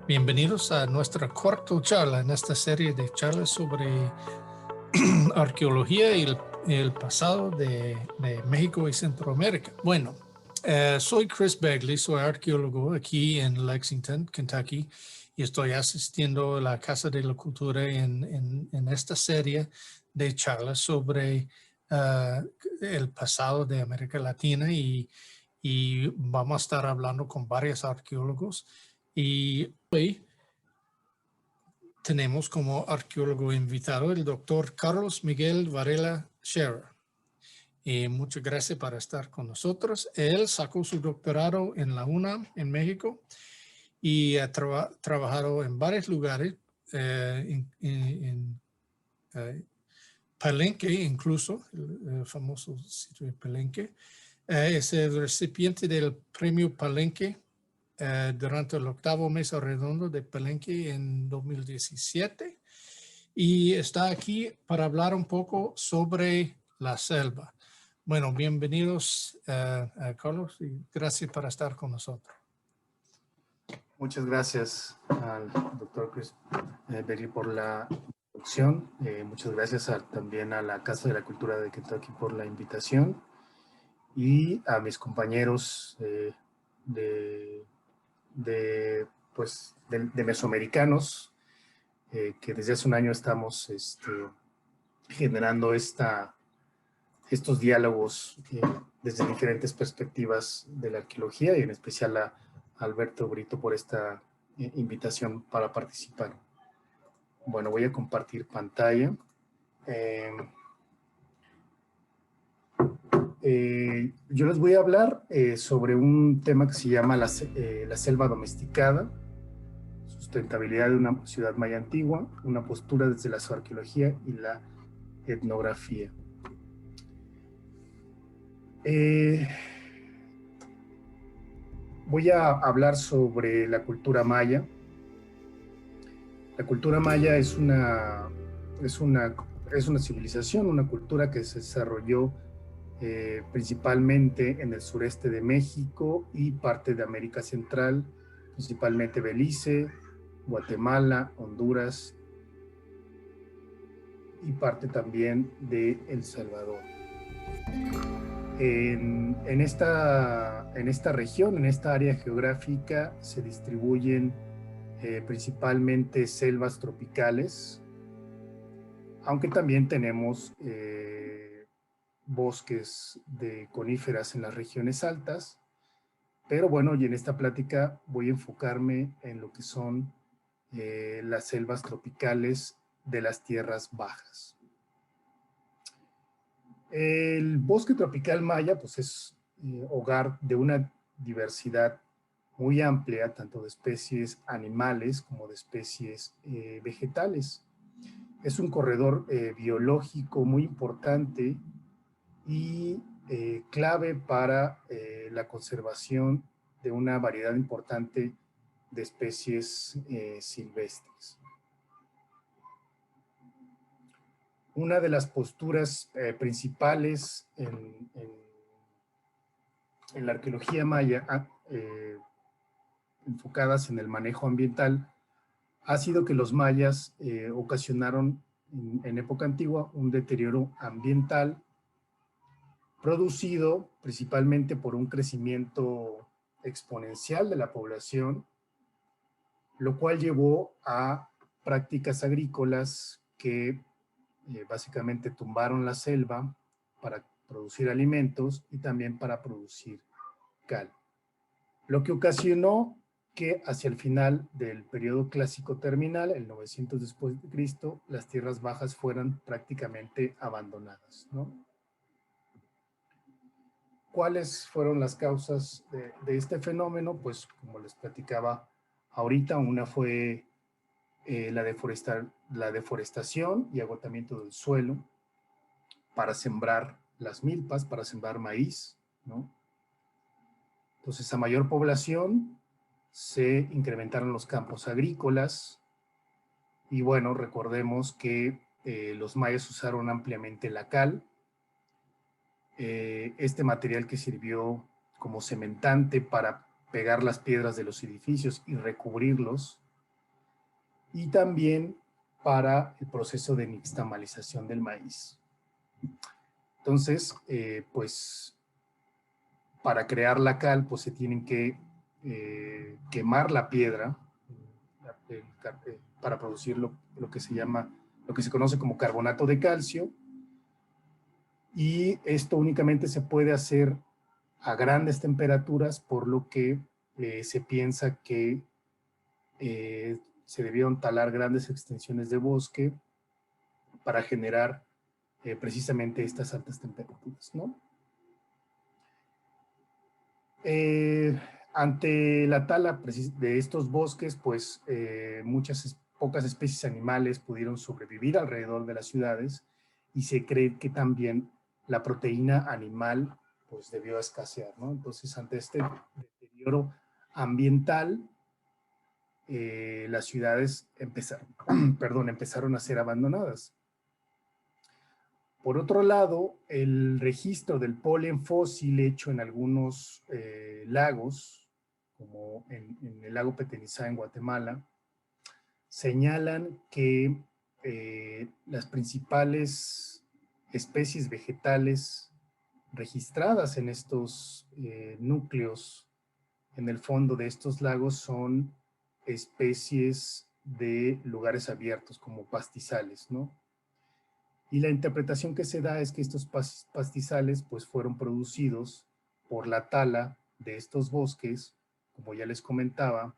Bienvenidos a nuestra corta charla en esta serie de charlas sobre arqueología y el pasado de México y Centroamérica. Bueno, soy Chris Begley, soy arqueólogo aquí en Lexington, Kentucky, y estoy asistiendo a la Casa de la Cultura en esta serie de charlas sobre el pasado de América Latina y vamos a estar hablando con varios arqueólogos. Y hoy tenemos como arqueólogo invitado el doctor Carlos Miguel Varela Scherer. Muchas gracias por estar con nosotros. Él sacó su doctorado en la UNAM en México y ha trabajado en varios lugares, en Palenque incluso, el famoso sitio de Palenque. Es el recipiente del premio Palenque durante el 8º Mesa Redondo de Palenque en 2017 y está aquí para hablar un poco sobre la selva. Bueno, bienvenidos Carlos y gracias por estar con nosotros. Muchas gracias al doctor Chris Begley por la introducción. Muchas gracias también a la Casa de la Cultura de Kentucky por la invitación y a mis compañeros de mesoamericanos que desde hace un año estamos generando estos diálogos desde diferentes perspectivas de la arqueología y en especial a Alberto Brito por esta invitación para participar. Bueno, voy a compartir pantalla. Yo les voy a hablar sobre un tema que se llama la selva domesticada, sustentabilidad de una ciudad maya antigua, una postura desde la arqueología y la etnografía. Voy a hablar sobre la cultura maya. La cultura maya es una civilización, una cultura que se desarrolló principalmente en el sureste de México y parte de América Central, principalmente Belice, Guatemala, Honduras y parte también de El Salvador. En esta región, en esta área geográfica, se distribuyen principalmente selvas tropicales, aunque también tenemos bosques de coníferas en las regiones altas. Pero bueno, y en esta plática voy a enfocarme en lo que son las selvas tropicales de las tierras bajas. El bosque tropical maya pues es hogar de una diversidad muy amplia, tanto de especies animales como de especies vegetales. Es un corredor biológico muy importante y clave para la conservación de una variedad importante de especies silvestres. Una de las posturas principales en la arqueología maya, enfocadas en el manejo ambiental, ha sido que los mayas ocasionaron en época antigua un deterioro ambiental producido principalmente por un crecimiento exponencial de la población, lo cual llevó a prácticas agrícolas que básicamente tumbaron la selva para producir alimentos y también para producir cal. Lo que ocasionó que hacia el final del periodo clásico terminal, el 900 después de Cristo, las tierras bajas fueran prácticamente abandonadas, ¿no? ¿Cuáles fueron las causas de este fenómeno? Pues como les platicaba ahorita, una fue la deforestación y agotamiento del suelo para sembrar las milpas, para sembrar maíz, ¿no? Entonces, a mayor población se incrementaron los campos agrícolas y bueno, recordemos que los mayas usaron ampliamente la cal, este material que sirvió como cementante para pegar las piedras de los edificios y recubrirlos y también para el proceso de nixtamalización del maíz. Entonces, pues para crear la cal, pues se tienen que quemar la piedra para producir lo que se conoce como carbonato de calcio, y esto únicamente se puede hacer a grandes temperaturas, por lo que se piensa que se debieron talar grandes extensiones de bosque para generar precisamente estas altas temperaturas, ¿no? Ante la tala de estos bosques, pues pocas especies animales pudieron sobrevivir alrededor de las ciudades, y se cree que también la proteína animal pues debió escasear, ¿no? Entonces, ante este deterioro ambiental, las ciudades empezaron a ser abandonadas. Por otro lado, el registro del polen fósil hecho en algunos lagos, como en el lago Petenizá en Guatemala, señalan que las principales especies vegetales registradas en estos núcleos en el fondo de estos lagos son especies de lugares abiertos, como pastizales, ¿no? Y la interpretación que se da es que estos pastizales pues fueron producidos por la tala de estos bosques, como ya les comentaba,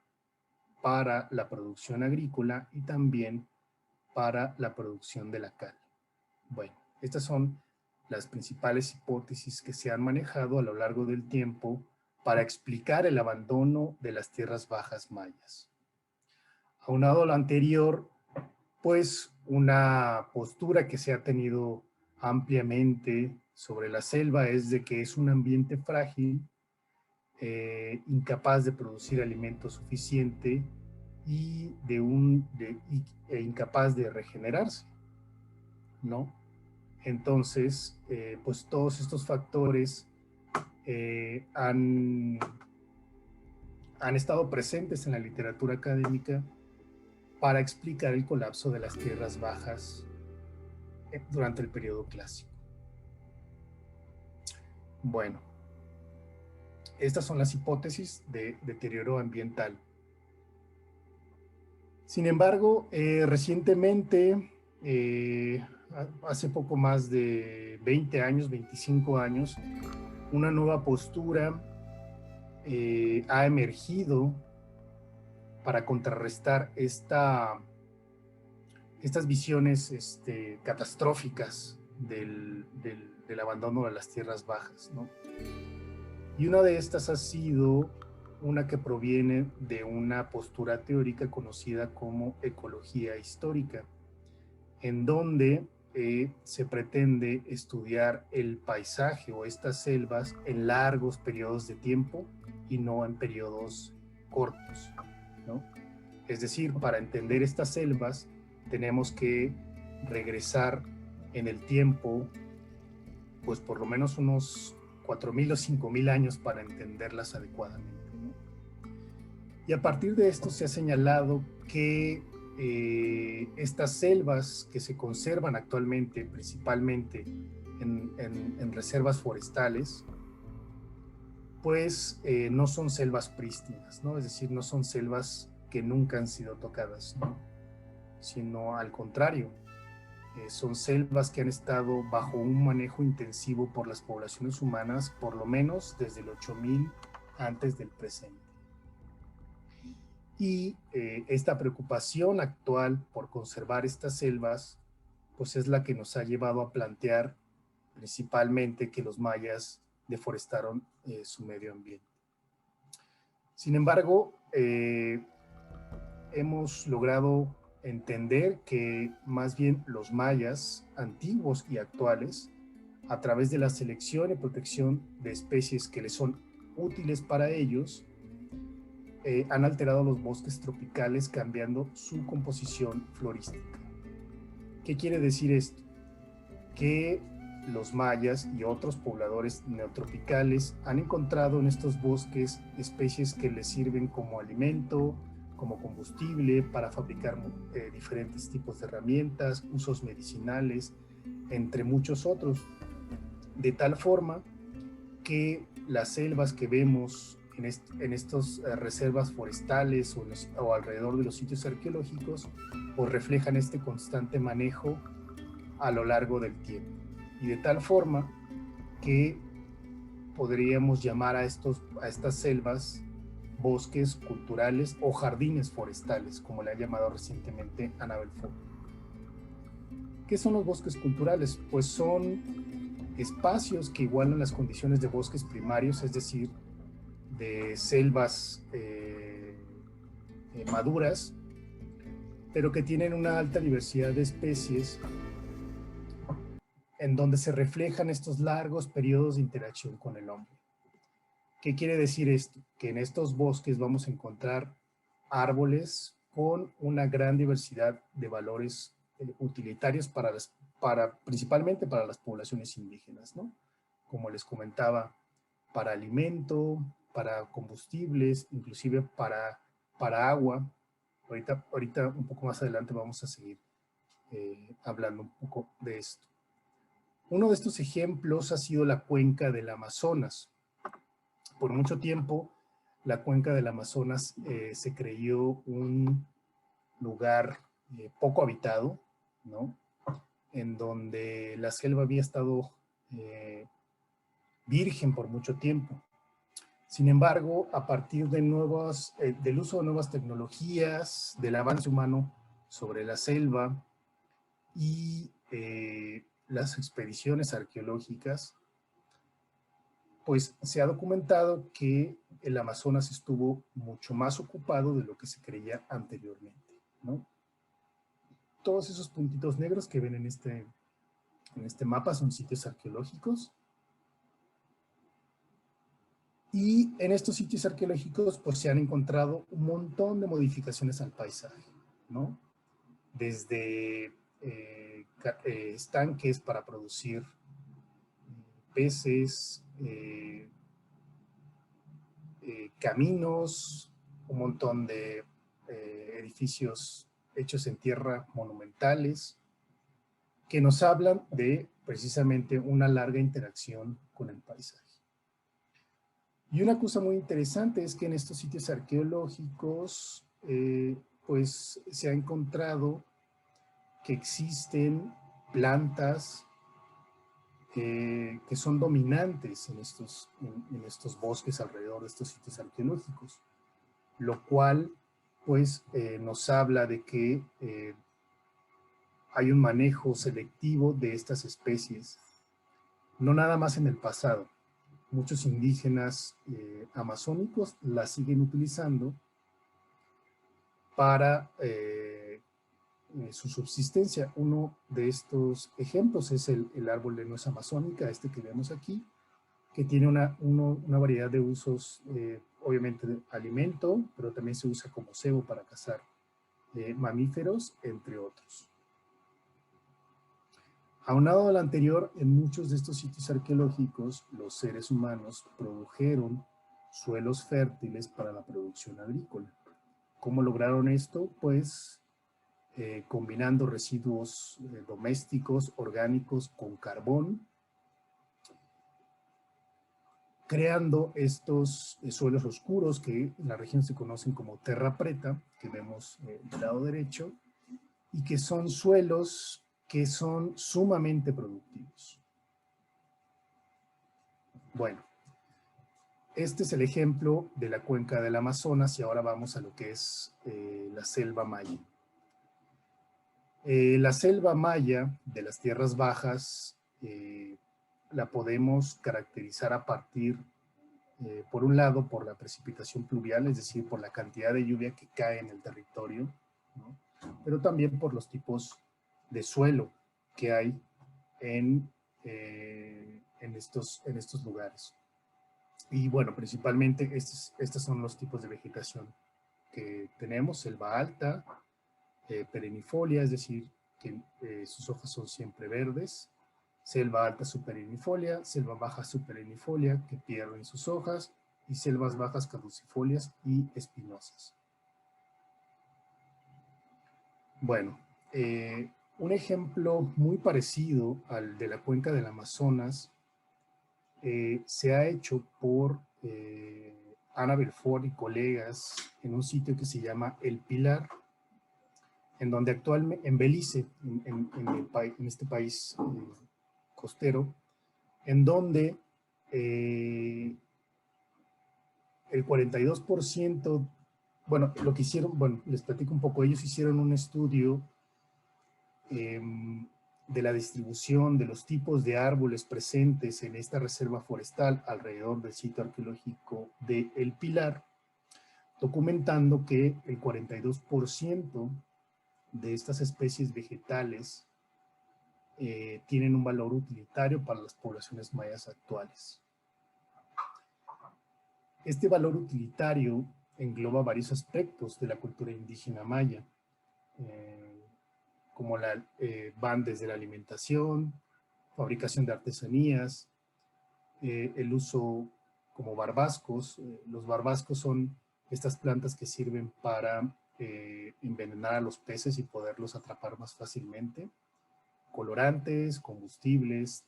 para la producción agrícola y también para la producción de la cal. Bueno, estas son las principales hipótesis que se han manejado a lo largo del tiempo para explicar el abandono de las tierras bajas mayas. Aunado a lo anterior, pues una postura que se ha tenido ampliamente sobre la selva es de que es un ambiente frágil, incapaz de producir alimento suficiente y incapaz de regenerarse, ¿no? Entonces, pues todos estos factores han estado presentes en la literatura académica para explicar el colapso de las tierras bajas durante el periodo clásico. Bueno, estas son las hipótesis de deterioro ambiental. Sin embargo, recientemente, hace poco más de 20 años, 25 años, una nueva postura ha emergido para contrarrestar estas visiones catastróficas del abandono de las tierras bajas, ¿no? Y una de estas ha sido una que proviene de una postura teórica conocida como ecología histórica, en donde se pretende estudiar el paisaje o estas selvas en largos periodos de tiempo y no en periodos cortos, ¿no? Es decir, para entender estas selvas tenemos que regresar en el tiempo, pues por lo menos unos 4.000 o 5.000 años para entenderlas adecuadamente, ¿no? Y a partir de esto se ha señalado que estas selvas que se conservan actualmente, principalmente en reservas forestales, pues no son selvas prístinas, ¿no? Es decir, no son selvas que nunca han sido tocadas, ¿no? Sino al contrario, son selvas que han estado bajo un manejo intensivo por las poblaciones humanas, por lo menos desde el 8000 antes del presente. Y esta preocupación actual por conservar estas selvas, pues es la que nos ha llevado a plantear principalmente que los mayas deforestaron su medio ambiente. Sin embargo, hemos logrado entender que más bien los mayas antiguos y actuales, a través de la selección y protección de especies que les son útiles para ellos, han alterado los bosques tropicales cambiando su composición florística. ¿Qué quiere decir esto? Que los mayas y otros pobladores neotropicales han encontrado en estos bosques especies que les sirven como alimento, como combustible para fabricar diferentes tipos de herramientas, usos medicinales, entre muchos otros, de tal forma que las selvas que vemos en estas reservas forestales o alrededor de los sitios arqueológicos, pues reflejan este constante manejo a lo largo del tiempo. Y de tal forma que podríamos llamar a estas selvas bosques culturales o jardines forestales, como le ha llamado recientemente Annabel Fogg. ¿Qué son los bosques culturales? Pues son espacios que igualan las condiciones de bosques primarios, es decir, de selvas maduras, pero que tienen una alta diversidad de especies, en donde se reflejan estos largos periodos de interacción con el hombre. ¿Qué quiere decir esto? Que en estos bosques vamos a encontrar árboles con una gran diversidad de valores utilitarios principalmente para las poblaciones indígenas, ¿no? Como les comentaba, para alimento, para combustibles, inclusive para agua. Ahorita un poco más adelante vamos a seguir hablando un poco de esto. Uno de estos ejemplos ha sido la cuenca del Amazonas. Por mucho tiempo, la cuenca del Amazonas se creyó un lugar poco habitado, ¿no? En donde la selva había estado virgen por mucho tiempo. Sin embargo, a partir de del uso de nuevas tecnologías, del avance humano sobre la selva y las expediciones arqueológicas, pues se ha documentado que el Amazonas estuvo mucho más ocupado de lo que se creía anteriormente, ¿no? Todos esos puntitos negros que ven en este mapa son sitios arqueológicos. Y en estos sitios arqueológicos pues se han encontrado un montón de modificaciones al paisaje, ¿no? Desde estanques para producir peces, caminos, un montón de edificios hechos en tierra monumentales, que nos hablan de precisamente una larga interacción con el paisaje. Y una cosa muy interesante es que en estos sitios arqueológicos pues se ha encontrado que existen plantas que son dominantes en estos bosques alrededor de estos sitios arqueológicos, lo cual pues nos habla de que hay un manejo selectivo de estas especies, no nada más en el pasado. Muchos indígenas amazónicos la siguen utilizando para su subsistencia. Uno de estos ejemplos es el árbol de nuez amazónica, este que vemos aquí, que tiene una variedad de usos, obviamente de alimento, pero también se usa como cebo para cazar mamíferos, entre otros. Aunado al anterior, en muchos de estos sitios arqueológicos, los seres humanos produjeron suelos fértiles para la producción agrícola. ¿Cómo lograron esto? Pues combinando residuos domésticos, orgánicos, con carbón, creando estos suelos oscuros que en la región se conocen como terra preta, que vemos del lado derecho, y que son suelos que son sumamente productivos. Bueno, este es el ejemplo de la cuenca del Amazonas y ahora vamos a lo que es la selva maya. La selva maya de las tierras bajas la podemos caracterizar a partir, por un lado, por la precipitación pluvial, es decir, por la cantidad de lluvia que cae en el territorio, ¿no? Pero también por los tipos de suelo que hay en estos lugares. Y bueno, principalmente estos son los tipos de vegetación que tenemos: selva alta, perennifolia, es decir, que sus hojas son siempre verdes; selva alta superennifolia, selva baja superennifolia, que pierden sus hojas; y selvas bajas caducifolias y espinosas. Bueno, un ejemplo muy parecido al de la cuenca del Amazonas se ha hecho por Ana Belfort y colegas en un sitio que se llama El Pilar, en donde actualmente, en Belice, en este país costero, en donde el 42%, bueno, lo que hicieron, bueno, les platico un poco, ellos hicieron un estudio de la distribución de los tipos de árboles presentes en esta reserva forestal alrededor del sitio arqueológico de El Pilar, documentando que el 42% de estas especies vegetales tienen un valor utilitario para las poblaciones mayas actuales. Este valor utilitario engloba varios aspectos de la cultura indígena maya, como van desde la alimentación, fabricación de artesanías, el uso como barbascos. Los barbascos son estas plantas que sirven para envenenar a los peces y poderlos atrapar más fácilmente. Colorantes, combustibles,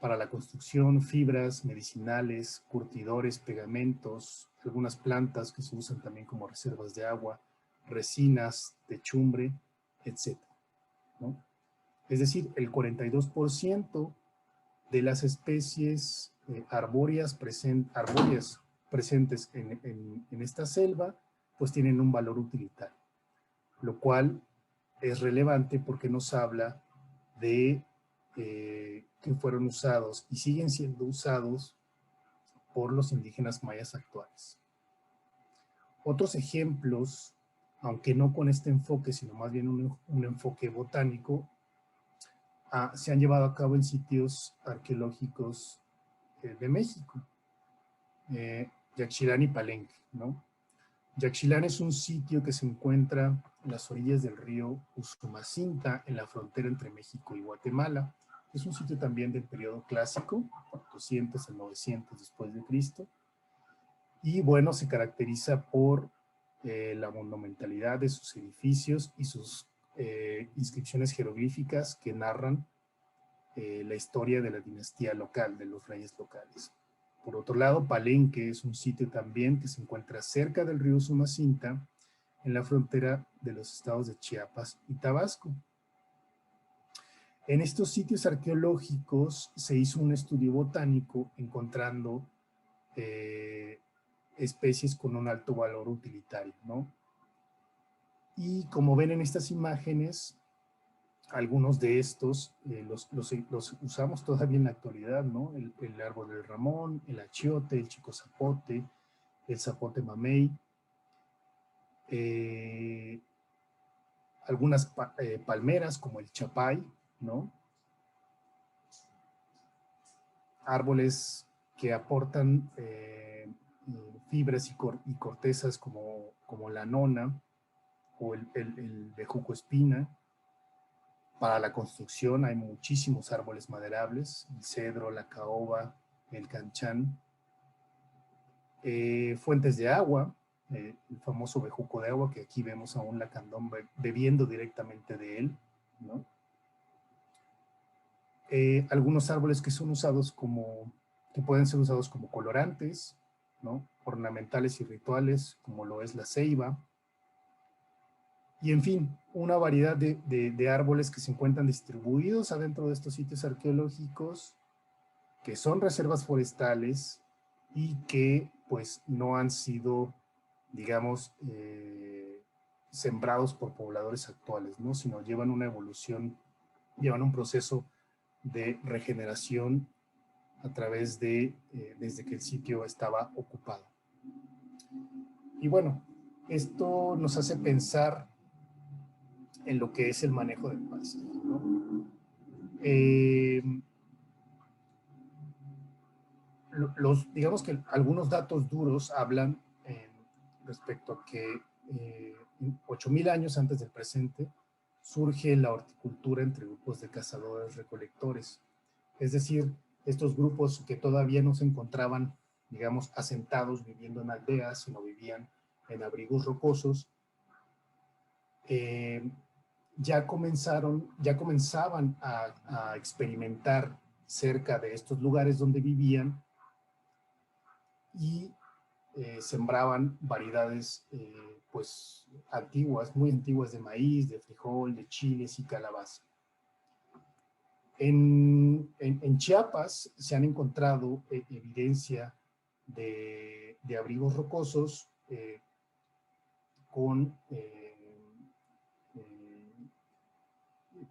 para la construcción, fibras medicinales, curtidores, pegamentos, algunas plantas que se usan también como reservas de agua, resinas, techumbre, etc., ¿no? Es decir, el 42% de las especies arbóreas presentes en esta selva, pues tienen un valor utilitario, lo cual es relevante porque nos habla de que fueron usados y siguen siendo usados por los indígenas mayas actuales. Otros ejemplos, aunque no con este enfoque, sino más bien un enfoque botánico, se han llevado a cabo en sitios arqueológicos de México, Yaxchilán y Palenque, ¿no? Yaxchilán es un sitio que se encuentra en las orillas del río Usumacinta, en la frontera entre México y Guatemala. Es un sitio también del periodo clásico, 200 al 900 después de Cristo. Y bueno, se caracteriza por la monumentalidad de sus edificios y sus inscripciones jeroglíficas que narran la historia de la dinastía local, de los reyes locales. Por otro lado, Palenque es un sitio también que se encuentra cerca del río Usumacinta, en la frontera de los estados de Chiapas y Tabasco. En estos sitios arqueológicos se hizo un estudio botánico encontrando especies con un alto valor utilitario, ¿no? Y como ven en estas imágenes, algunos de estos los usamos todavía en la actualidad, ¿no? El árbol del ramón, el achiote, el chico zapote, el zapote mamey, algunas palmeras como el chapay, ¿no? Árboles que aportan fibras y cortezas como la nona o el bejuco espina. Para la construcción hay muchísimos árboles maderables, el cedro, la caoba, el canchán. Fuentes de agua, el famoso bejuco de agua, que aquí vemos a un lacandón bebiendo directamente de él, ¿no? Algunos árboles que son usados que pueden ser usados como colorantes, ¿no? Ornamentales y rituales, como lo es la ceiba. Y en fin, una variedad de árboles que se encuentran distribuidos adentro de estos sitios arqueológicos, que son reservas forestales y que pues no han sido, digamos, sembrados por pobladores actuales, ¿no? Sino llevan una evolución, llevan un proceso de regeneración a través desde que el sitio estaba ocupado. Y bueno, esto nos hace pensar en lo que es el manejo del paisaje, ¿no? Digamos que algunos datos duros hablan respecto a que 8,000 años antes del presente surge la horticultura entre grupos de cazadores-recolectores. Es decir, estos grupos que todavía no se encontraban, digamos, asentados viviendo en aldeas, sino vivían en abrigos rocosos, ya comenzaban a experimentar cerca de estos lugares donde vivían y sembraban variedades pues antiguas, muy antiguas de maíz, de frijol, de chiles y calabaza. En Chiapas se han encontrado evidencia de abrigos rocosos con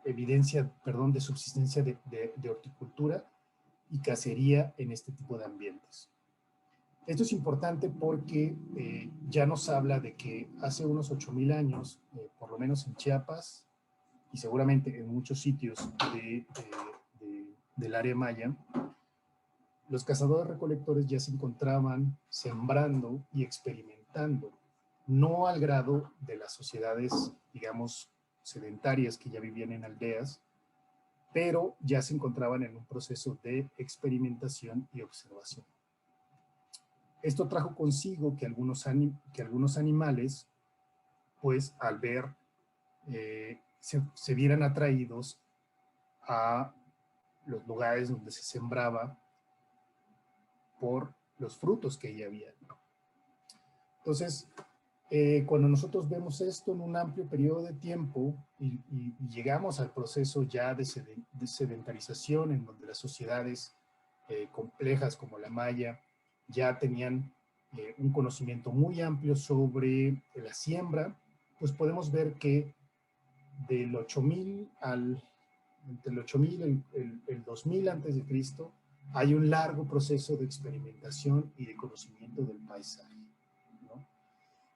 evidencia, perdón, de subsistencia de horticultura y cacería en este tipo de ambientes. Esto es importante porque ya nos habla de que hace unos 8,000 años, por lo menos en Chiapas, y seguramente en muchos sitios del área maya, los cazadores-recolectores ya se encontraban sembrando y experimentando, no al grado de las sociedades, digamos, sedentarias que ya vivían en aldeas, pero ya se encontraban en un proceso de experimentación y observación. Esto trajo consigo que algunos animales, pues al ver, se vieran atraídos a los lugares donde se sembraba por los frutos que ya había. Entonces, cuando nosotros vemos esto en un amplio periodo de tiempo y llegamos al proceso ya de sedentarización, en donde las sociedades complejas como la maya ya tenían un conocimiento muy amplio sobre la siembra, pues podemos ver que del 8000 entre el 8000 y el 2000 antes de Cristo, hay un largo proceso de experimentación y de conocimiento del paisaje, ¿no?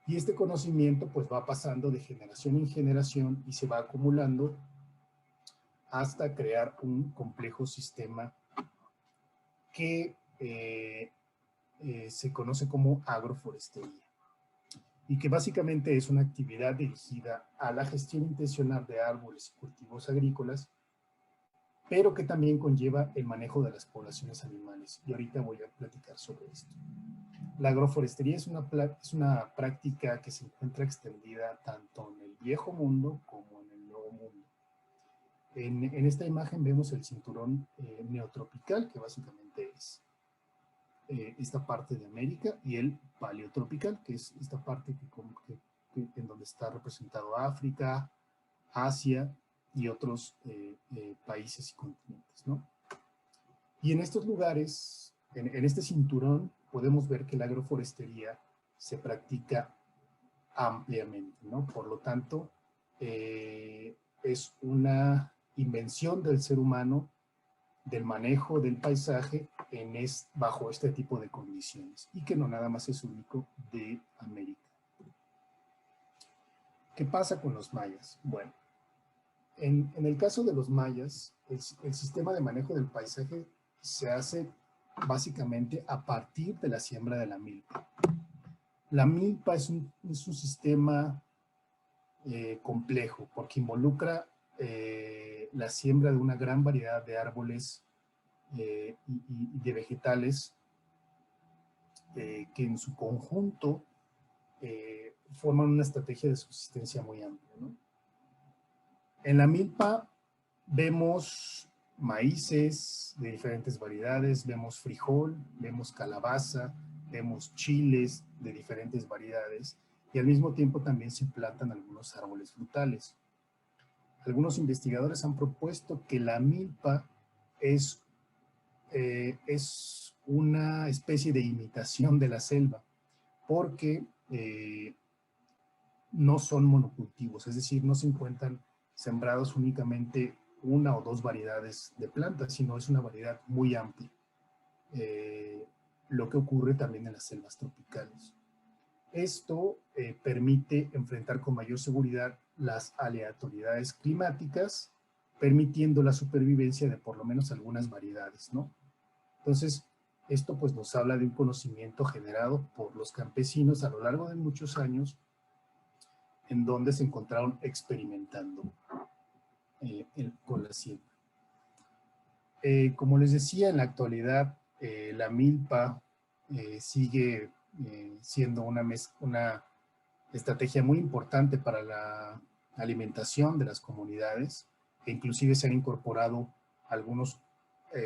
Y este conocimiento pues va pasando de generación en generación y se va acumulando hasta crear un complejo sistema que se conoce como agroforestería y que básicamente es una actividad dirigida a la gestión intencional de árboles y cultivos agrícolas, pero que también conlleva el manejo de las poblaciones animales. Y ahorita voy a platicar sobre esto. La agroforestería es una práctica que se encuentra extendida tanto en el viejo mundo como en el nuevo mundo. En esta imagen vemos el cinturón neotropical, que básicamente es esta parte de América, y el paleotropical, que es esta parte en donde está representado África, Asia y otros países y continentes, ¿no? Y en estos lugares, en este cinturón, podemos ver que la agroforestería se practica ampliamente, ¿no? Por lo tanto, es una invención del ser humano del manejo del paisaje bajo este tipo de condiciones y que no nada más es único de América. ¿Qué pasa con los mayas? Bueno, en el caso de los mayas, el sistema de manejo del paisaje se hace básicamente a partir de la siembra de la milpa. La milpa es un sistema complejo porque involucra la siembra de una gran variedad de árboles y de vegetales que en su conjunto forman una estrategia de subsistencia muy amplia, ¿no? En la milpa vemos maíces de diferentes variedades, vemos frijol, vemos calabaza, vemos chiles de diferentes variedades y al mismo tiempo también se plantan algunos árboles frutales. Algunos investigadores han propuesto que la milpa es una especie de imitación de la selva, porque no son monocultivos, es decir, no se encuentran sembrados únicamente una o dos variedades de plantas, sino es una variedad muy amplia, lo que ocurre también en las selvas tropicales. Esto permite enfrentar con mayor seguridad las aleatoriedades climáticas, permitiendo la supervivencia de por lo menos algunas variedades, ¿no? Entonces, esto pues nos habla de un conocimiento generado por los campesinos a lo largo de muchos años, en donde se encontraron experimentando con la siembra. Como les decía, en la actualidad la milpa sigue siendo una estrategia muy importante para alimentación de las comunidades, e inclusive se han incorporado algunos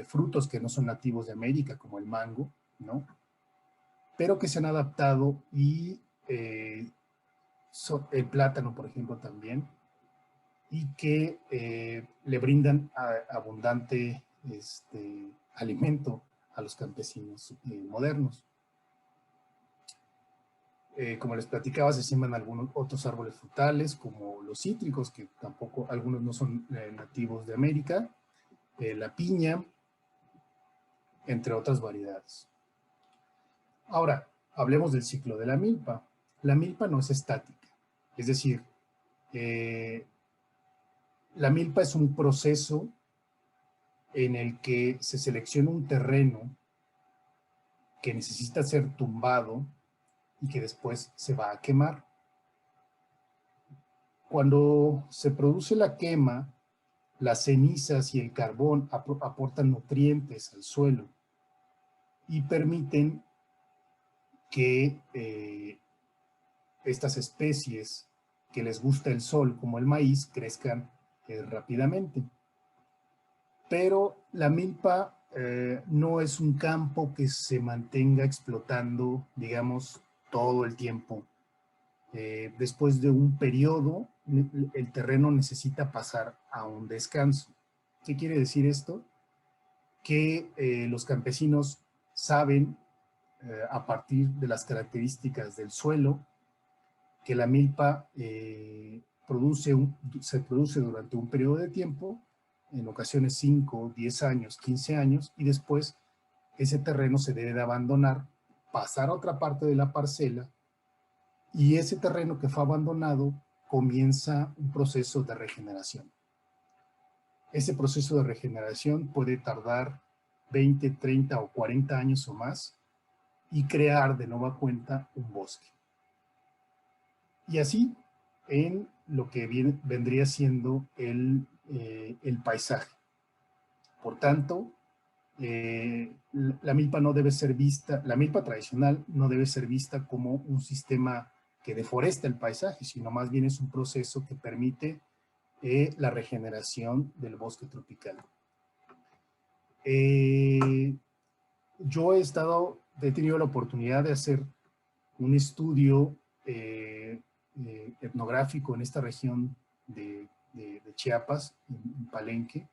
frutos que no son nativos de América, como el mango, ¿no? Pero que se han adaptado y el plátano, por ejemplo, también, y que le brindan abundante alimento a los campesinos modernos. Como les platicaba, se siembran algunos otros árboles frutales, como los cítricos, que tampoco, algunos no son nativos de América, la piña, entre otras variedades. Ahora, hablemos del ciclo de la milpa. La milpa no es estática, es decir, la milpa es un proceso en el que se selecciona un terreno que necesita ser tumbado y que después se va a quemar. Cuando se produce la quema, las cenizas y el carbón aportan nutrientes al suelo y permiten que estas especies que les gusta el sol, como el maíz, crezcan rápidamente. Pero la milpa no es un campo que se mantenga explotando, digamos, todo el tiempo. Después de un periodo, el terreno necesita pasar a un descanso. ¿Qué quiere decir esto? Que los campesinos saben, a partir de las características del suelo, que la milpa se produce durante un periodo de tiempo, en ocasiones 5, 10 años, 15 años, y después ese terreno se debe de abandonar, pasar a otra parte de la parcela, y ese terreno que fue abandonado comienza un proceso de regeneración. Ese proceso de regeneración puede tardar 20, 30 o 40 años o más y crear de nueva cuenta un bosque. Y así en lo que vendría siendo el paisaje. Por tanto, la milpa no debe ser vista, la milpa tradicional no debe ser vista como un sistema que deforesta el paisaje, sino más bien es un proceso que permite la regeneración del bosque tropical. Yo he tenido la oportunidad de hacer un estudio etnográfico en esta región de Chiapas, en Palenque,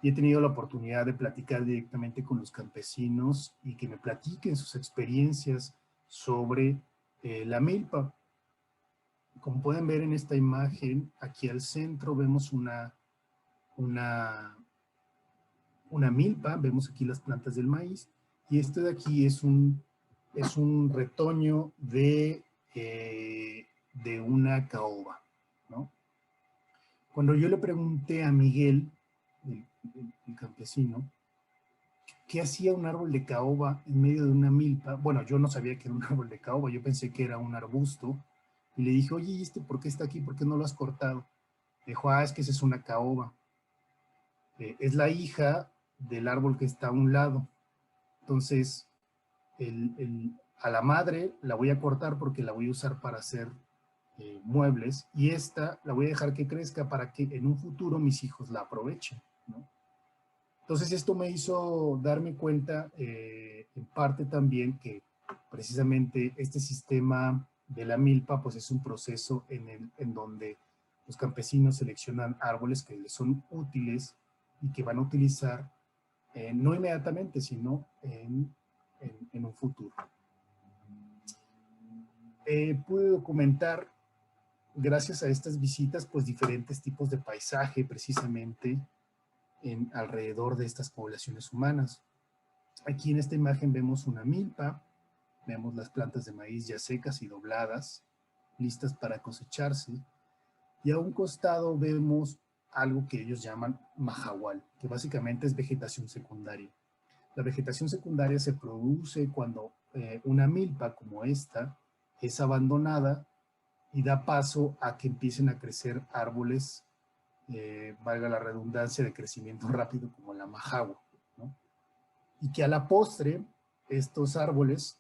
y he tenido la oportunidad de platicar directamente con los campesinos y que me platiquen sus experiencias sobre la milpa. Como pueden ver en esta imagen, aquí al centro vemos una milpa, vemos aquí las plantas del maíz, y este de aquí es un retoño de una caoba, ¿no? Cuando yo le pregunté a Miguel, el campesino, ¿qué hacía un árbol de caoba en medio de una milpa? Bueno, yo no sabía que era un árbol de caoba, yo pensé que era un arbusto, y le dije, oye, ¿y por qué está aquí? ¿Por qué no lo has cortado? Me dijo, es que esa es una caoba. Es la hija del árbol que está a un lado. Entonces, a la madre la voy a cortar porque la voy a usar para hacer muebles, y esta la voy a dejar que crezca para que en un futuro mis hijos la aprovechen, ¿no? Entonces esto me hizo darme cuenta en parte también que precisamente este sistema de la milpa pues es un proceso en donde los campesinos seleccionan árboles que les son útiles y que van a utilizar no inmediatamente, sino en un futuro. Pude documentar, gracias a estas visitas, pues diferentes tipos de paisaje precisamente alrededor de estas poblaciones humanas. Aquí en esta imagen vemos una milpa, vemos las plantas de maíz ya secas y dobladas, listas para cosecharse, y a un costado vemos algo que ellos llaman majahual, que básicamente es vegetación secundaria. La vegetación secundaria se produce cuando una milpa como esta es abandonada y da paso a que empiecen a crecer árboles, valga la redundancia, de crecimiento rápido, como la majagua, ¿no? Y que a la postre estos árboles,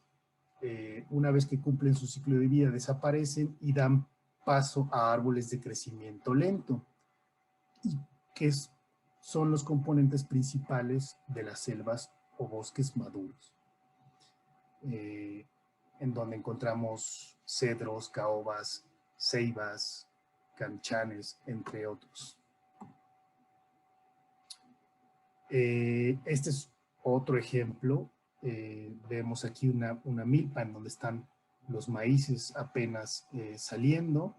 una vez que cumplen su ciclo de vida, desaparecen y dan paso a árboles de crecimiento lento, y que son los componentes principales de las selvas o bosques maduros, en donde encontramos cedros, caobas, ceibas, canchanes, entre otros. Este es otro ejemplo. Vemos aquí una milpa en donde están los maíces apenas saliendo.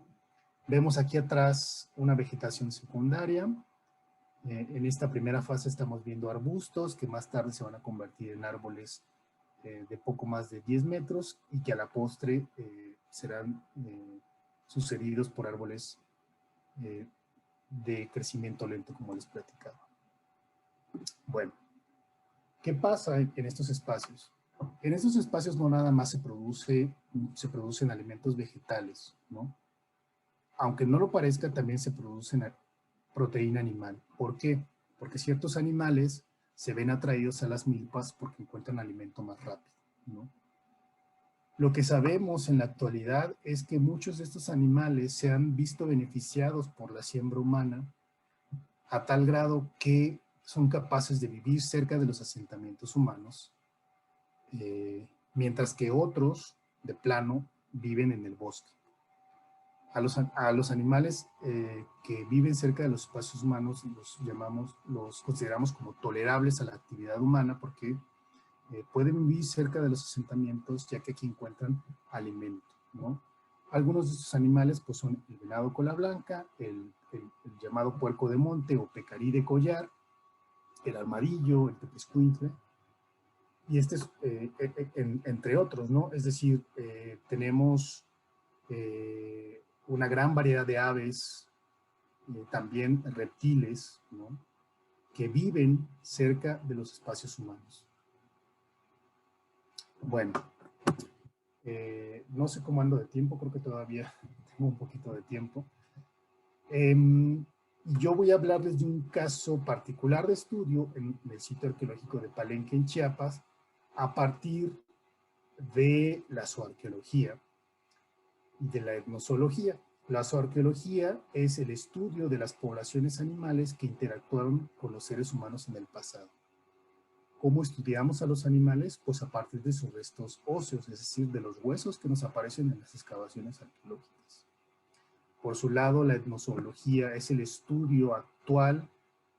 Vemos aquí atrás una vegetación secundaria. En esta primera fase estamos viendo arbustos que más tarde se van a convertir en árboles de poco más de 10 metros y que a la postre serán sucedidos por árboles de crecimiento lento, como les platicaba. Bueno, ¿qué pasa en estos espacios? En estos espacios no nada más se producen alimentos vegetales, ¿no? Aunque no lo parezca, también se producen proteína animal. ¿Por qué? Porque ciertos animales se ven atraídos a las milpas porque encuentran alimento más rápido, ¿no? Lo que sabemos en la actualidad es que muchos de estos animales se han visto beneficiados por la siembra humana a tal grado que son capaces de vivir cerca de los asentamientos humanos, mientras que otros, de plano, viven en el bosque. A los animales que viven cerca de los espacios humanos los consideramos como tolerables a la actividad humana porque pueden vivir cerca de los asentamientos ya que aquí encuentran alimento, ¿no? Algunos de estos animales pues, son el venado cola blanca, el llamado puerco de monte o pecarí de collar, el armadillo, el tepezcuintle, y este es entre otros, ¿no? Es decir, tenemos una gran variedad de aves, también reptiles, ¿no? Que viven cerca de los espacios humanos. Bueno, no sé cómo ando de tiempo, creo que todavía tengo un poquito de tiempo. Yo voy a hablarles de un caso particular de estudio en el sitio arqueológico de Palenque, en Chiapas, a partir de la zooarqueología y de la etnozoología. La zooarqueología es el estudio de las poblaciones animales que interactuaron con los seres humanos en el pasado. ¿Cómo estudiamos a los animales? Pues a partir de sus restos óseos, es decir, de los huesos que nos aparecen en las excavaciones arqueológicas. Por su lado, la etnozoología es el estudio actual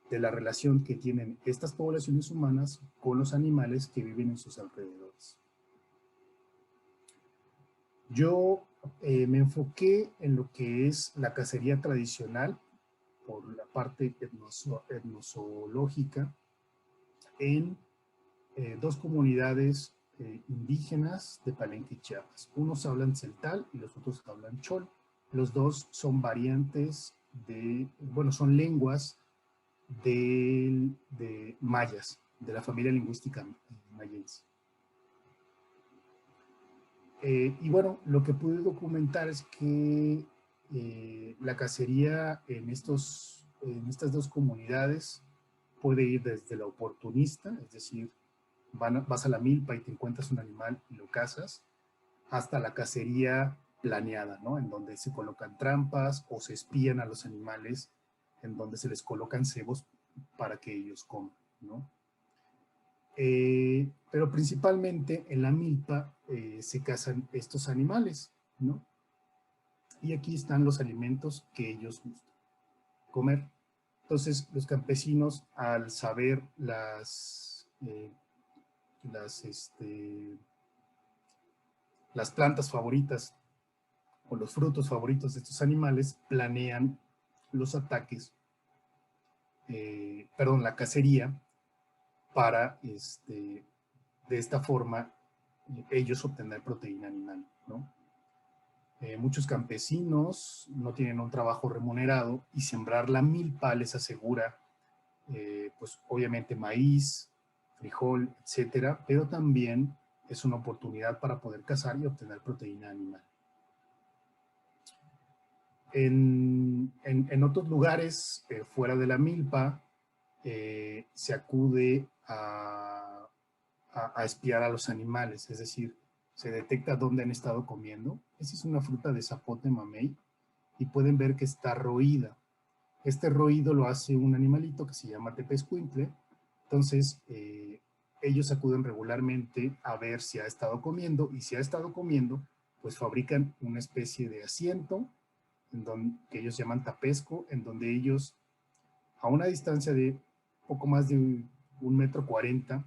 de la relación que tienen estas poblaciones humanas con los animales que viven en sus alrededores. Yo me enfoqué en lo que es la cacería tradicional, por la parte etnozoológica, en dos comunidades indígenas de Palenque, Chiapas. Unos hablan celtal y los otros hablan chol. Los dos son variantes son lenguas de mayas, de la familia lingüística mayense. Y bueno, lo que pude documentar es que la cacería en estas dos comunidades puede ir desde la oportunista, es decir, vas a la milpa y te encuentras un animal y lo cazas, hasta la cacería planeada, ¿no? En donde se colocan trampas o se espían a los animales, en donde se les colocan cebos para que ellos coman, ¿no? Pero principalmente en la milpa se cazan estos animales, ¿no? Y aquí están los alimentos que ellos gustan comer. Entonces, los campesinos, al saber las plantas favoritas o los frutos favoritos de estos animales, planean los ataques, la cacería, para de esta forma ellos obtener proteína animal, ¿no? Muchos campesinos no tienen un trabajo remunerado y sembrar la milpa les asegura, pues obviamente maíz, frijol, etcétera, pero también es una oportunidad para poder cazar y obtener proteína animal. En otros lugares, fuera de la milpa, se acude a espiar a los animales, es decir, se detecta dónde han estado comiendo. Esa es una fruta de zapote mamey, y pueden ver que está roída. Este roído lo hace un animalito que se llama tepezcuintle. Entonces, ellos acuden regularmente a ver si ha estado comiendo, y si ha estado comiendo, pues fabrican una especie de asiento que ellos llaman tapesco, en donde ellos, a una distancia de poco más de 1,40 m,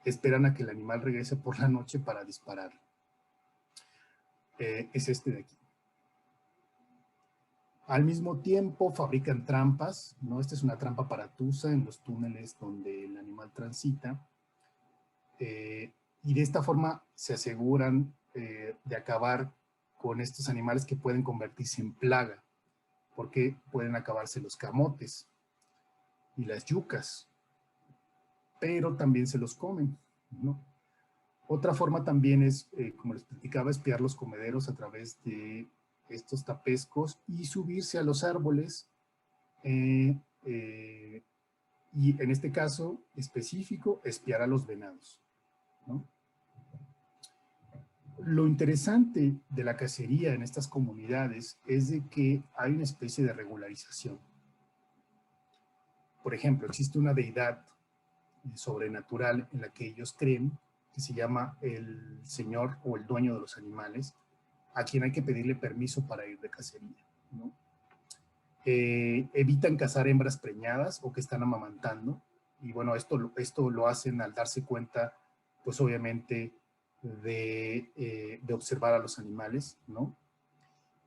esperan a que el animal regrese por la noche para disparar. Es este de aquí. Al mismo tiempo fabrican trampas, ¿no? Esta es una trampa para tusa en los túneles donde el animal transita. Y de esta forma se aseguran de acabar con estos animales que pueden convertirse en plaga, porque pueden acabarse los camotes y las yucas, pero también se los comen, ¿no? Otra forma también es, como les platicaba, espiar los comederos a través de estos tapescos y subirse a los árboles, y en este caso específico, espiar a los venados, ¿no? Lo interesante de la cacería en estas comunidades es de que hay una especie de regularización. Por ejemplo, existe una deidad sobrenatural en la que ellos creen, que se llama el señor o el dueño de los animales, a quien hay que pedirle permiso para ir de cacería, ¿no? Evitan cazar hembras preñadas o que están amamantando, y bueno, esto lo hacen al darse cuenta, pues obviamente, de observar a los animales, ¿no?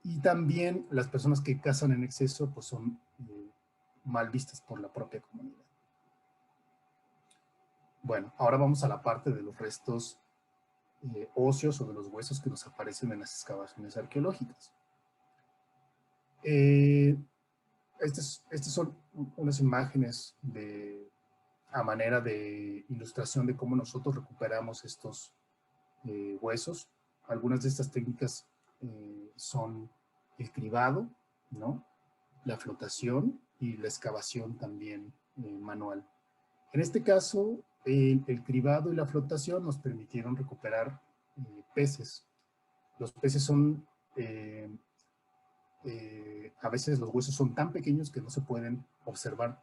Y también las personas que cazan en exceso, pues son mal vistas por la propia comunidad. Bueno, ahora vamos a la parte de los restos óseos o de los huesos que nos aparecen en las excavaciones arqueológicas. Estas son unas imágenes a manera de ilustración de cómo nosotros recuperamos estos huesos. Algunas de estas técnicas son el cribado, ¿no? La flotación y la excavación también manual. En este caso, el cribado y la flotación nos permitieron recuperar peces. Los peces son, a veces los huesos son tan pequeños que no se pueden observar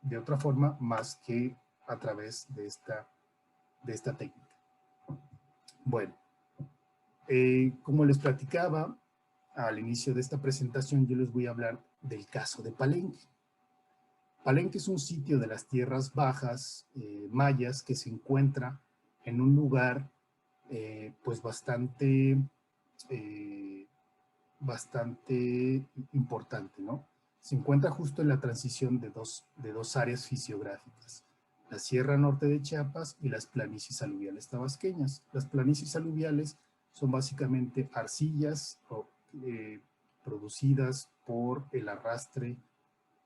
de otra forma más que a través de esta técnica. Bueno, como les platicaba al inicio de esta presentación, yo les voy a hablar del caso de Palenque. Palenque es un sitio de las tierras bajas mayas que se encuentra en un lugar pues bastante importante, ¿no? Se encuentra justo en la transición de dos áreas fisiográficas, la Sierra Norte de Chiapas y las planicies aluviales tabasqueñas. Las planicies aluviales son básicamente arcillas producidas por el arrastre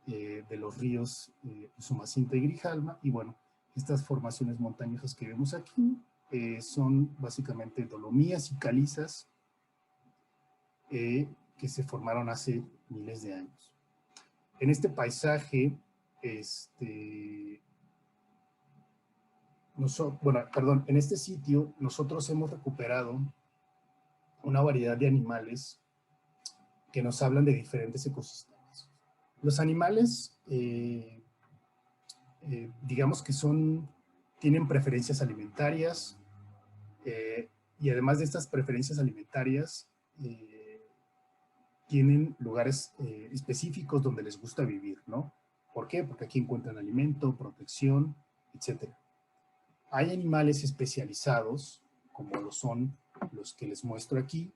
de los ríos Usumacinta y Grijalva, y bueno, estas formaciones montañosas que vemos aquí son básicamente dolomías y calizas que se formaron hace miles de años. En este paisaje, en este sitio nosotros hemos recuperado una variedad de animales que nos hablan de diferentes ecosistemas. Los animales, digamos que tienen preferencias alimentarias, y además de estas preferencias alimentarias, tienen lugares específicos donde les gusta vivir, ¿no? ¿Por qué? Porque aquí encuentran alimento, protección, etc. Hay animales especializados, como lo son los que les muestro aquí: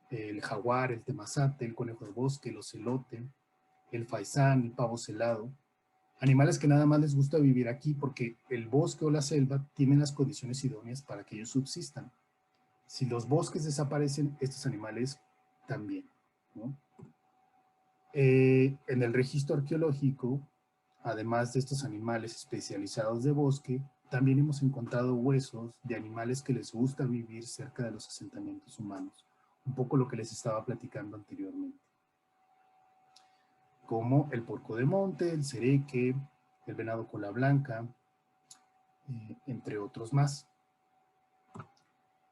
el jaguar, el temazate, el conejo de bosque, el ocelote, el faisán, el pavo celado. Animales que nada más les gusta vivir aquí porque el bosque o la selva tienen las condiciones idóneas para que ellos subsistan. Si los bosques desaparecen, estos animales también, ¿no? En el registro arqueológico, además de estos animales especializados de bosque, también hemos encontrado huesos de animales que les gusta vivir cerca de los asentamientos humanos. Un poco lo que les estaba platicando anteriormente, como el porco de monte, el cereque, el venado cola blanca, entre otros más.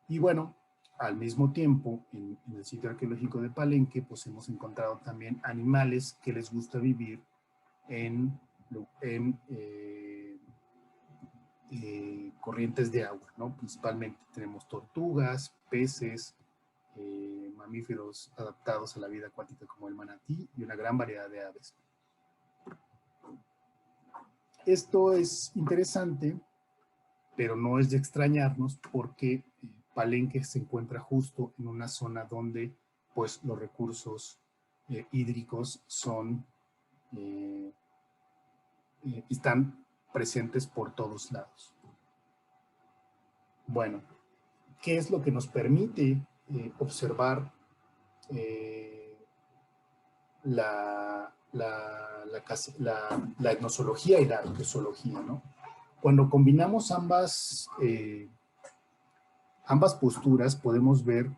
Y bueno, al mismo tiempo, en el sitio arqueológico de Palenque, pues hemos encontrado también animales que les gusta vivir en corrientes de agua, ¿no? Principalmente tenemos tortugas, peces, mamíferos adaptados a la vida acuática como el manatí y una gran variedad de aves. Esto es interesante, pero no es de extrañarnos porque Palenque se encuentra justo en una zona donde pues los recursos hídricos están presentes por todos lados. Bueno, ¿qué es lo que nos permite observar la etnozoología y la arqueología, ¿no? Cuando combinamos ambas posturas, podemos ver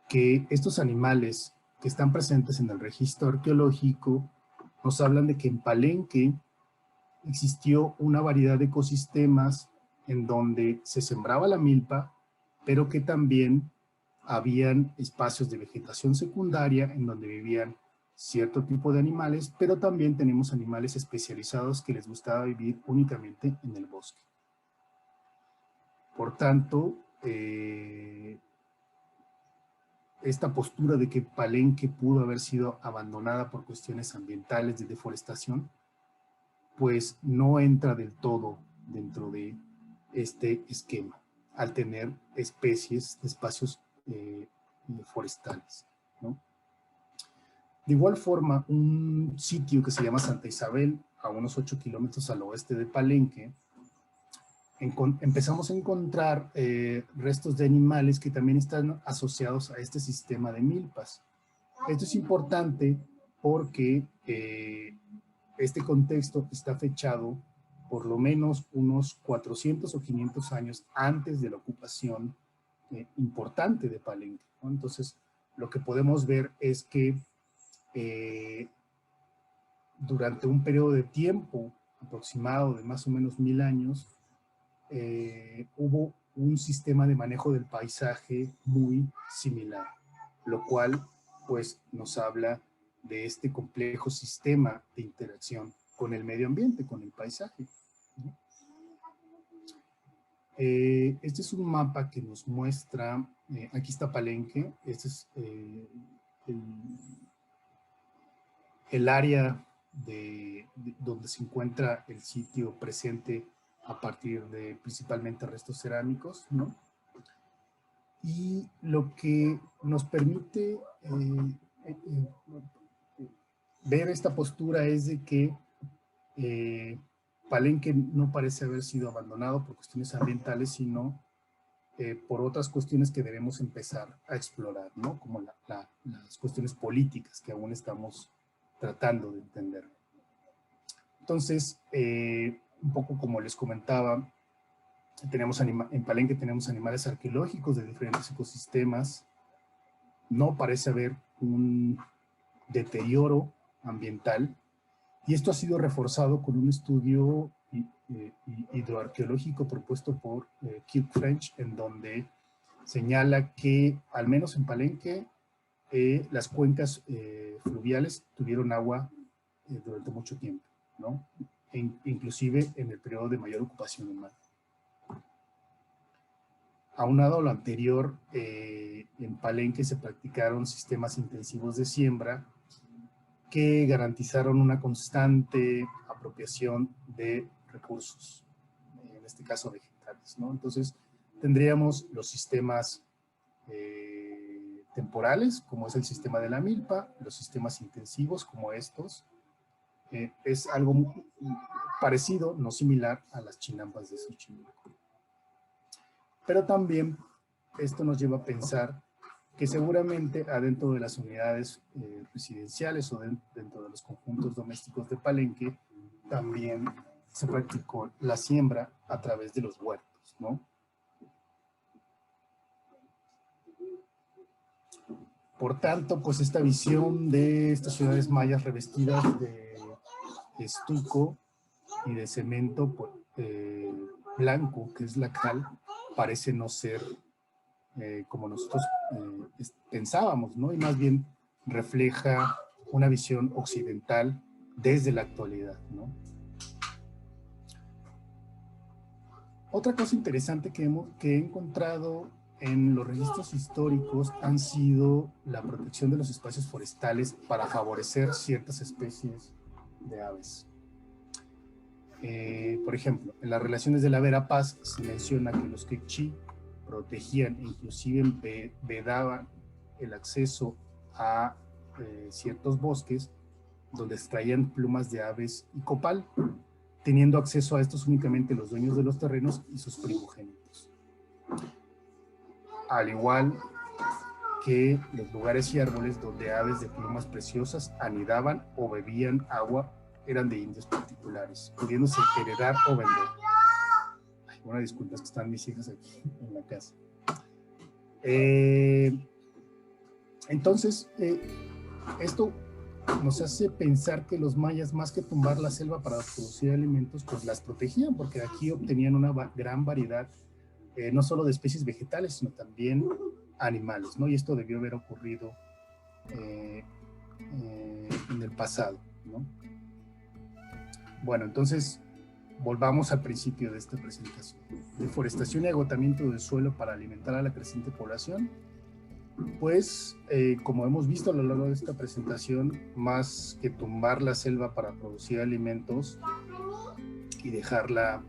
que estos animales que están presentes en el registro arqueológico nos hablan de que en Palenque existió una variedad de ecosistemas en donde se sembraba la milpa, pero que también habían espacios de vegetación secundaria en donde vivían cierto tipo de animales, pero también tenemos animales especializados que les gustaba vivir únicamente en el bosque. Por tanto, esta postura de que Palenque pudo haber sido abandonada por cuestiones ambientales de deforestación, pues no entra del todo dentro de este esquema, al tener especies, espacios forestales, ¿no? De igual forma, un sitio que se llama Santa Isabel, a unos 8 kilómetros al oeste de Palenque, empezamos a encontrar restos de animales que también están asociados a este sistema de milpas. Esto es importante porque este contexto está fechado por lo menos unos 400 o 500 años antes de la ocupación importante de Palenque, ¿no? Entonces, lo que podemos ver es que durante un periodo de tiempo aproximado de más o menos 1000 años, hubo un sistema de manejo del paisaje muy similar, lo cual pues nos habla de este complejo sistema de interacción con el medio ambiente, con el paisaje, ¿no? Este es un mapa que nos muestra, aquí está Palenque, este es el área donde se encuentra el sitio presente a partir de principalmente restos cerámicos, ¿no? Y lo que nos permite ver esta postura es de que Palenque no parece haber sido abandonado por cuestiones ambientales, sino por otras cuestiones que debemos empezar a explorar, ¿no? Como las cuestiones políticas que aún estamos tratando de entender. Entonces, un poco como les comentaba, en Palenque tenemos animales arqueológicos de diferentes ecosistemas. No parece haber un deterioro ambiental, y esto ha sido reforzado con un estudio hidroarqueológico propuesto por Kirk French, en donde señala que, al menos en Palenque, las cuencas fluviales tuvieron agua durante mucho tiempo, ¿no? Inclusive en el periodo de mayor ocupación humana. Aunado a lo anterior, en Palenque se practicaron sistemas intensivos de siembra que garantizaron una constante apropiación de recursos, en este caso vegetales, ¿no? Entonces, tendríamos los sistemas temporales, como es el sistema de la milpa, los sistemas intensivos, como estos. Es algo muy parecido, no similar, a las chinampas de Xochimilco. Pero también esto nos lleva a pensar que seguramente adentro de las unidades residenciales o dentro de los conjuntos domésticos de Palenque también se practicó la siembra a través de los huertos, ¿no? Por tanto, pues esta visión de estas ciudades mayas revestidas de estuco y de cemento blanco, que es la cal, parece no ser como nosotros pensábamos, ¿no? Y más bien refleja una visión occidental desde la actualidad, ¿no? Otra cosa interesante que he encontrado en los registros históricos han sido la protección de los espacios forestales para favorecer ciertas especies de aves. Por ejemplo, en las relaciones de la Verapaz se menciona que los quechí protegían e inclusive vedaban el acceso a ciertos bosques donde extraían plumas de aves y copal, teniendo acceso a estos únicamente los dueños de los terrenos y sus primogénitos. Al igual que los lugares y árboles donde aves de plumas preciosas anidaban o bebían agua eran de indios particulares, pudiéndose heredar o vender. Ay, una disculpa, es que están mis hijas aquí en la casa. Entonces, esto nos hace pensar que los mayas, más que tumbar la selva para producir alimentos, pues las protegían, porque aquí obtenían una gran variedad, no solo de especies vegetales, sino también animales, ¿no? Y esto debió haber ocurrido en el pasado, ¿no? Bueno, entonces, volvamos al principio de esta presentación. Deforestación y agotamiento del suelo para alimentar a la creciente población. Pues, como hemos visto a lo largo de esta presentación, más que tumbar la selva para producir alimentos y dejarla,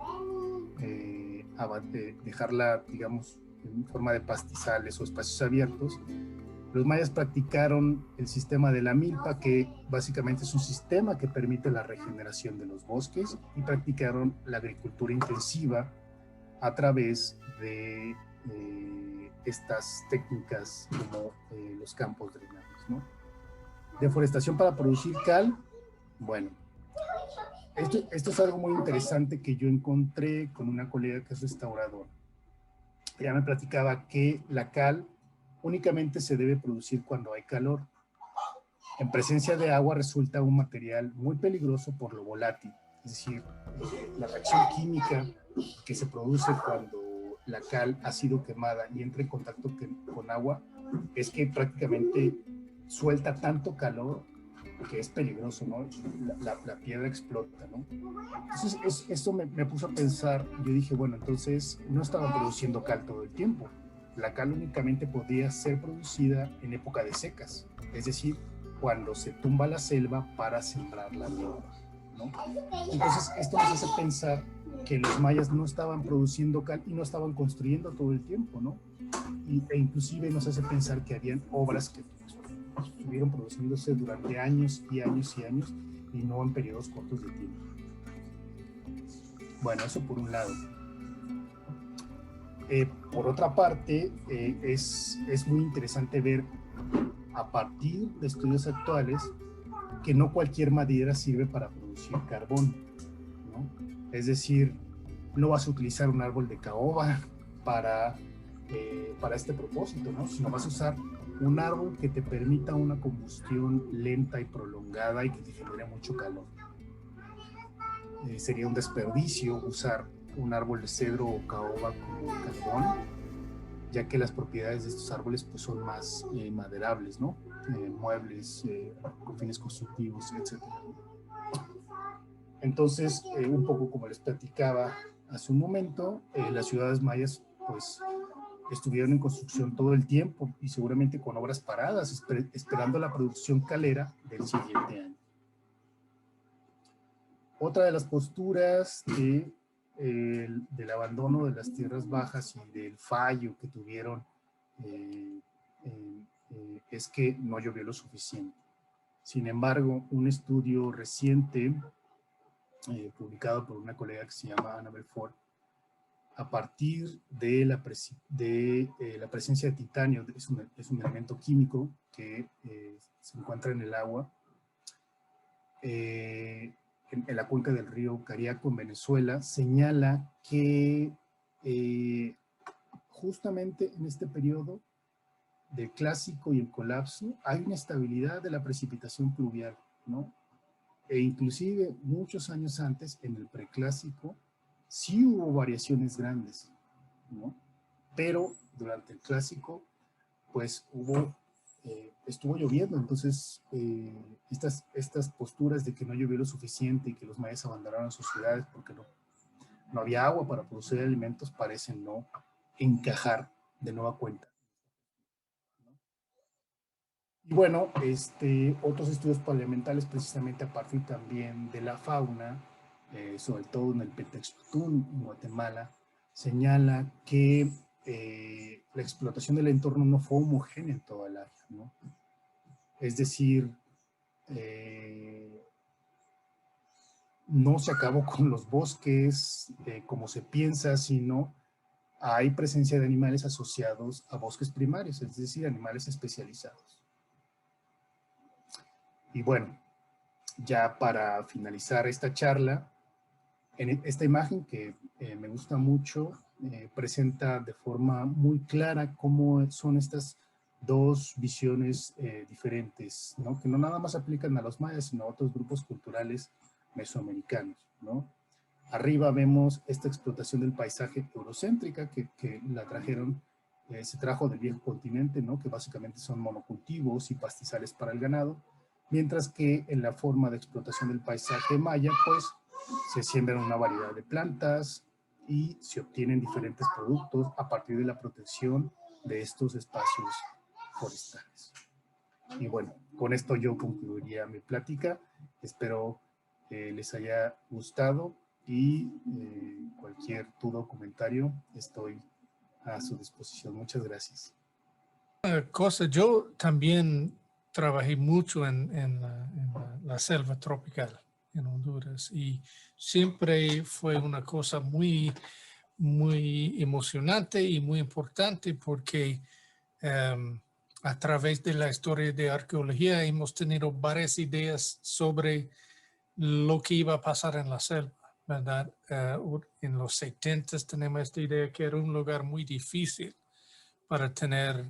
digamos, en forma de pastizales o espacios abiertos, los mayas practicaron el sistema de la milpa, que básicamente es un sistema que permite la regeneración de los bosques, y practicaron la agricultura intensiva a través de estas técnicas como los campos drenados, ¿no? Deforestación para producir cal. Bueno, esto es algo muy interesante que yo encontré con una colega que es restauradora. Ella me platicaba que la cal únicamente se debe producir cuando hay calor. En presencia de agua resulta un material muy peligroso por lo volátil, es decir, la reacción química que se produce cuando la cal ha sido quemada y entra en contacto con agua es que prácticamente suelta tanto calor que es peligroso, ¿no? La piedra explota, ¿no? Entonces, eso me puso a pensar. Yo dije, bueno, entonces no estaban produciendo cal todo el tiempo. La cal únicamente podía ser producida en época de secas, es decir, cuando se tumba la selva para sembrar la tierra, ¿no? Entonces, esto nos hace pensar que los mayas no estaban produciendo cal y no estaban construyendo todo el tiempo, ¿no? E inclusive nos hace pensar que habían obras que estuvieron produciéndose durante años y años y años y no en periodos cortos de tiempo. Bueno, eso por un lado. Por otra parte, es muy interesante ver a partir de estudios actuales que no cualquier madera sirve para producir carbón, ¿no? Es decir, no vas a utilizar un árbol de caoba para este propósito, ¿no? Sino vas a usar un árbol que te permita una combustión lenta y prolongada y que te genere mucho calor. Sería un desperdicio usar un árbol de cedro o caoba como carbón, ya que las propiedades de estos árboles pues, son más maderables, ¿no? Muebles, con fines constructivos, etc. Entonces, un poco como les platicaba hace un momento, las ciudades mayas pues estuvieron en construcción todo el tiempo y seguramente con obras paradas, esperando la producción calera del siguiente año. Otra de las posturas del abandono de las tierras bajas y del fallo que tuvieron es que no llovió lo suficiente. Sin embargo, un estudio reciente publicado por una colega que se llama Annabel Ford, a partir de la presencia de titanio, es un elemento químico que se encuentra en el agua, en la cuenca del río Cariaco, en Venezuela, señala que justamente en este periodo del clásico y el colapso hay una estabilidad de la precipitación pluvial, ¿no? E inclusive muchos años antes, en el preclásico, sí hubo variaciones grandes, ¿no? Pero durante el clásico, pues estuvo lloviendo, entonces estas posturas de que no llovió lo suficiente y que los mayas abandonaron sus ciudades porque no había agua para producir alimentos parecen no encajar de nueva cuenta. Y bueno, otros estudios paleoambientales precisamente a partir también de la fauna, sobre todo en el Petextutún, en Guatemala, señala que la explotación del entorno no fue homogénea en toda el área, ¿no? Es decir, no se acabó con los bosques como se piensa, sino hay presencia de animales asociados a bosques primarios, es decir, animales especializados. Y bueno, ya para finalizar esta charla, en esta imagen que me gusta mucho, presenta de forma muy clara cómo son estas dos visiones diferentes, ¿no? Que no nada más aplican a los mayas, sino a otros grupos culturales mesoamericanos, ¿no? Arriba vemos esta explotación del paisaje eurocéntrica que la trajeron, se trajo del viejo continente, ¿no? Que básicamente son monocultivos y pastizales para el ganado, mientras que en la forma de explotación del paisaje maya, pues se siembran una variedad de plantas y se obtienen diferentes productos a partir de la protección de estos espacios forestales. Y bueno, con esto yo concluiría mi plática. Espero les haya gustado y cualquier duda o comentario estoy a su disposición. Muchas gracias. Yo también trabajé mucho en la selva tropical en Honduras y siempre fue una cosa muy, muy emocionante y muy importante porque a través de la historia de arqueología hemos tenido varias ideas sobre lo que iba a pasar en la selva, ¿verdad? En los 70 tenemos esta idea que era un lugar muy difícil para tener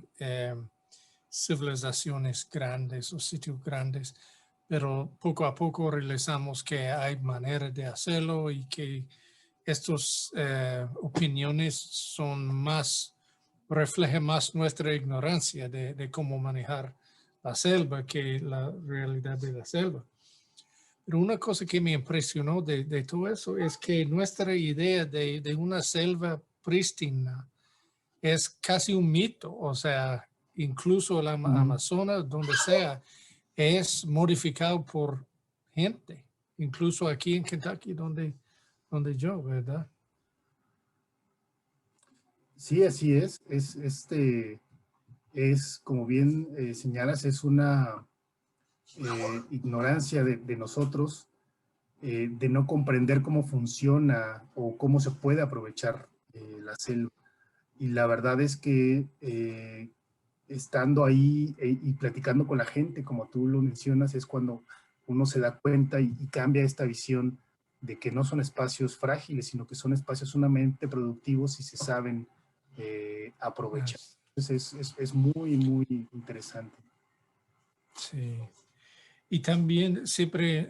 civilizaciones grandes o sitios grandes, pero poco a poco realizamos que hay maneras de hacerlo y que estas opiniones son más, reflejan más nuestra ignorancia de cómo manejar la selva que la realidad de la selva. Pero una cosa que me impresionó de todo eso es que nuestra idea de una selva prístina es casi un mito, o sea, incluso el Amazonas, donde sea, es modificado por gente, incluso aquí en Kentucky, donde yo, ¿verdad? Sí, así es. Es como bien señalas, es una ignorancia de nosotros, de no comprender cómo funciona o cómo se puede aprovechar la selva. Y la verdad es que estando ahí y platicando con la gente, como tú lo mencionas, es cuando uno se da cuenta y cambia esta visión de que no son espacios frágiles, sino que son espacios sumamente productivos y se saben aprovechar. Entonces es muy, muy interesante. Sí. Y también siempre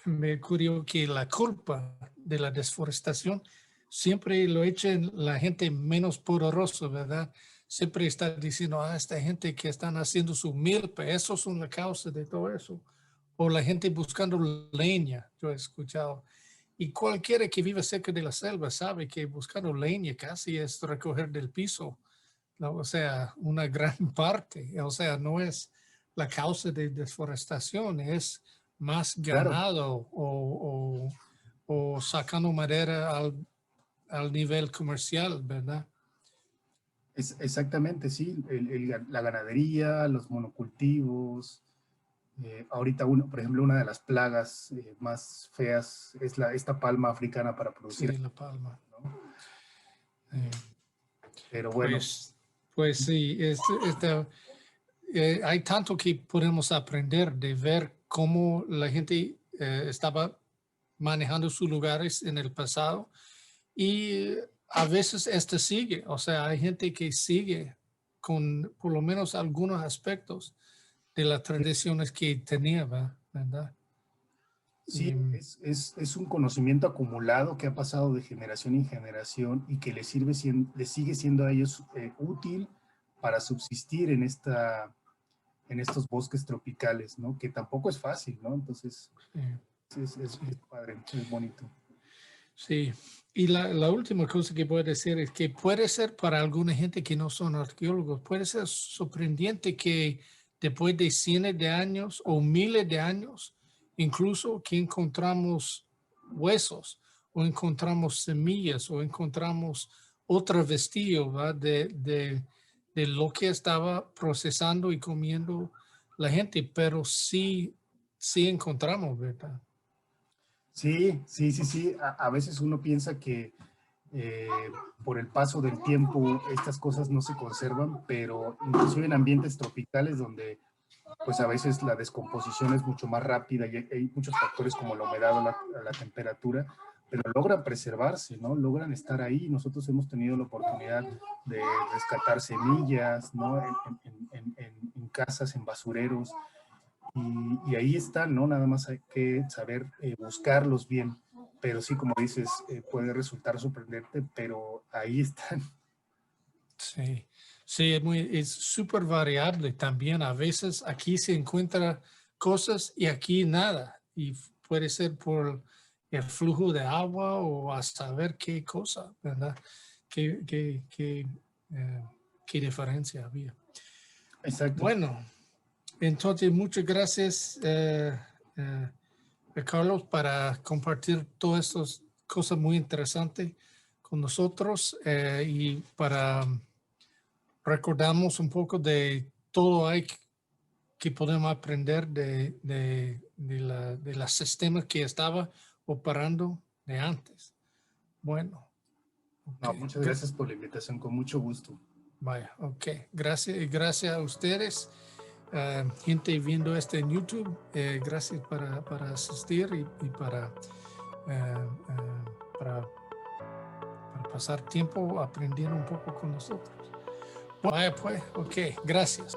me ocurrió que la culpa de la deforestación siempre lo echan la gente menos poderosa, ¿verdad? Siempre está diciendo, esta gente que están haciendo su milpa, esos son la causa de todo eso. O la gente buscando leña, yo he escuchado. Y cualquiera que vive cerca de la selva sabe que buscando leña casi es recoger del piso, ¿no? O sea, una gran parte. O sea, no es la causa de deforestación, es más Claro, ganado o sacando madera al nivel comercial, ¿verdad? exactamente, sí. La ganadería, los monocultivos. Ahorita, por ejemplo, una de las plagas más feas es esta palma africana para producir, Sí, la palma. ¿no? Eh, Pero bueno, pues sí, hay tanto que podemos aprender de ver cómo la gente estaba manejando sus lugares en el pasado y a veces esto sigue, o sea, hay gente que sigue con por lo menos algunos aspectos de las tradiciones que tenía, ¿verdad? Sí, es un conocimiento acumulado que ha pasado de generación en generación y que le sigue siendo a ellos útil para subsistir en estos bosques tropicales, ¿no? Que tampoco es fácil, ¿no? Entonces, sí. es padre, es bonito. Sí, y la última cosa que puedo decir es que puede ser para alguna gente que no son arqueólogos, puede ser sorprendente que después de cientos de años o miles de años, incluso que encontramos huesos o encontramos semillas o encontramos otro vestigio, ¿va? De lo que estaba procesando y comiendo la gente, pero sí encontramos, ¿verdad? Sí. A veces uno piensa que por el paso del tiempo estas cosas no se conservan, pero inclusive en ambientes tropicales donde pues a veces la descomposición es mucho más rápida y hay muchos factores como la humedad o la temperatura, pero logran preservarse, ¿no? Logran estar ahí. Nosotros hemos tenido la oportunidad de rescatar semillas, ¿no? En casas, en basureros, y ahí están, ¿no? Nada más hay que saber buscarlos bien, pero sí, como dices, puede resultar sorprendente, pero ahí están. Sí, sí, es súper variable también. A veces aquí se encuentra cosas y aquí nada. Y puede ser por el flujo de agua o a saber qué cosa, ¿verdad? ¿Qué qué diferencia había? Exacto. Bueno, entonces muchas gracias, Carlos, para compartir todas estas cosas muy interesantes con nosotros y para recordamos un poco de todo hay que podemos aprender de los sistemas que estaba operando de antes. Bueno, ok. No, muchas gracias por la invitación, con mucho gusto. Vaya, ok. Gracias, gracias a ustedes, gente viendo este en YouTube. Gracias para asistir y eh, eh, para, para pasar tiempo aprendiendo un poco con nosotros. Vaya pues, ok, gracias.